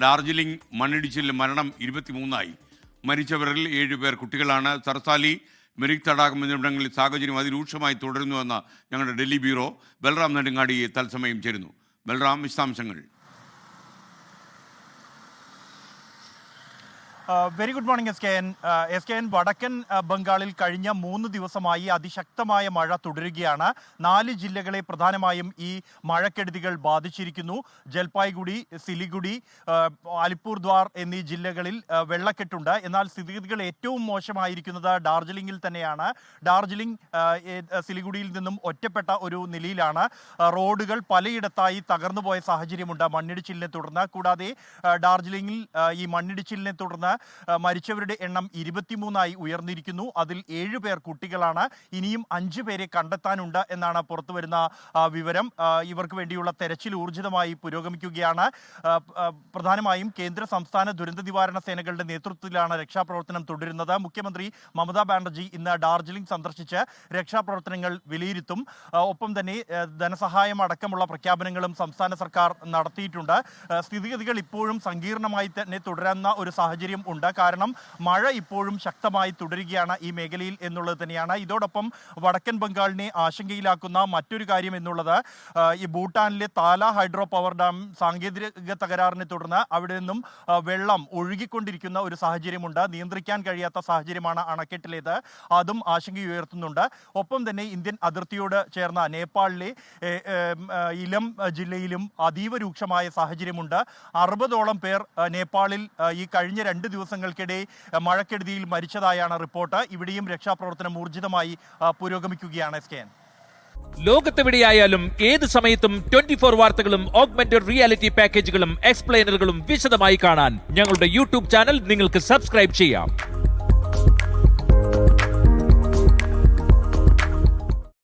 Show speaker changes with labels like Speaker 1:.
Speaker 1: ഡാർജിലിംഗ് മണ്ണിടിച്ചിലിൽ മരണം 23ആയി. മരിച്ചവരിൽ 7 പേർ കുട്ടികളാണ്. സർസാലി, മെരിക് തടാകം എന്നിവിടങ്ങളിൽ സാഹചര്യം അതിരൂക്ഷമായി തുടരുന്നുവെന്ന് ഞങ്ങളുടെ ഡൽഹി ബ്യൂറോ ബൽറാം നെടുങ്ങാടി തത്സമയം ചേരുന്നു. ബൽറാം, വിശദാംശങ്ങൾ.
Speaker 2: Very good morning S K N. വടക്കൻ ബംഗാളിൽ കഴിഞ്ഞ 3 ദിവസമായി അതിശക്തമായ മഴ തുടരുകയാണ്. 4 ജില്ലകളെ പ്രധാനമായും ഈ മഴക്കെടുതികൾ ബാധിച്ചിരിക്കുന്നു. ജൽപായ്ഗുഡി, സിലിഗുഡി, അലിപ്പൂർദ്വാർ എന്നീ ജില്ലകളിൽ വെള്ളക്കെട്ടുണ്ട്. എന്നാൽ സ്ഥിതിഗതികൾ ഏറ്റവും മോശമായിരിക്കുന്നത് ഡാർജിലിംഗിൽ തന്നെയാണ്. ഡാർജിലിംഗ് സിലിഗുഡിയിൽ നിന്നും ഒറ്റപ്പെട്ട ഒരു നിലയിലാണ്. റോഡുകൾ പലയിടത്തായി തകർന്നുപോയ സാഹചര്യമുണ്ട് മണ്ണിടിച്ചിലിനെ തുടർന്ന്. കൂടാതെ ഡാർജിലിംഗിൽ ഈ മണ്ണിടിച്ചിലിനെ തുടർന്ന് മരിച്ചവരുടെ എണ്ണം 23ആയി ഉയർന്നിരിക്കുന്നു. അതിൽ 7 പേർ കുട്ടികളാണ്. ഇനിയും 5 പേരെ കണ്ടെത്താനുണ്ട് എന്നാണ് പുറത്തുവരുന്ന വിവരം. ഇവർക്ക് വേണ്ടിയുള്ള തെരച്ചിൽ ഊർജിതമായി പുരോഗമിക്കുകയാണ്. പ്രധാനമായും കേന്ദ്ര സംസ്ഥാന ദുരന്ത നിവാരണ സേനകളുടെ നേതൃത്വത്തിലാണ് രക്ഷാപ്രവർത്തനം തുടരുന്നത്. മുഖ്യമന്ത്രി മമതാ ബാനർജി ഇന്ന് ഡാർജിലിംഗ് സന്ദർശിച്ച് രക്ഷാപ്രവർത്തനങ്ങൾ വിലയിരുത്തും. ഒപ്പം തന്നെ ധനസഹായം അടക്കമുള്ള പ്രഖ്യാപനങ്ങളും സംസ്ഥാന സർക്കാർ നടത്തിയിട്ടുണ്ട്. സ്ഥിതിഗതികൾ ഇപ്പോഴും സങ്കീർണമായി തന്നെ തുടരുന്ന ഒരു സാഹചര്യം ഉണ്ട്. കാരണം മഴ ഇപ്പോഴും ശക്തമായി തുടരുകയാണ് ഈ മേഖലയിൽ എന്നുള്ളത് തന്നെയാണ്. ഇതോടൊപ്പം വടക്കൻ ബംഗാളിനെ ആശങ്കയിലാക്കുന്ന മറ്റൊരു കാര്യം എന്നുള്ളത് ഈ ഭൂട്ടാനിലെ താല ഹൈഡ്രോ പവർ ഡാം സാങ്കേതിക തകരാറിനെ തുടർന്ന് അവിടെ നിന്നും വെള്ളം ഒഴുകിക്കൊണ്ടിരിക്കുന്ന ഒരു സാഹചര്യമുണ്ട്. നിയന്ത്രിക്കാൻ കഴിയാത്ത സാഹചര്യമാണ് അണക്കെട്ടിലേത്. അതും ആശങ്കയുയർത്തുന്നുണ്ട്. ഒപ്പം തന്നെ ഇന്ത്യൻ അതിർത്തിയോട് ചേർന്ന നേപ്പാളിലെ ഇലം ജില്ലയിലും അതീവ രൂക്ഷമായ സാഹചര്യമുണ്ട്. 60ഓളം പേർ നേപ്പാളിൽ ഈ കഴിഞ്ഞ 2 ദിവസങ്ങൾക്കിടെ മഴക്കെടുതിയിൽ മരിച്ചതായാണ് റിപ്പോർട്ട്. ഇവിടെയും രക്ഷാപ്രവർത്തനം ഊർജിതമായി പുരോഗമിക്കുകയാണ്.
Speaker 3: ലോകത്തെവിടെയായാലും ഏത് സമയത്തും 24 വാർത്തകളും ഓഗ്മെന്റഡ് റിയാലിറ്റി പാക്കേജുകളും എക്സ്പ്ലെയിനറുകളും വിശദമായി കാണാൻ ഞങ്ങളുടെ യൂട്യൂബ് ചാനൽ നിങ്ങൾക്ക് സബ്സ്ക്രൈബ് ചെയ്യാം.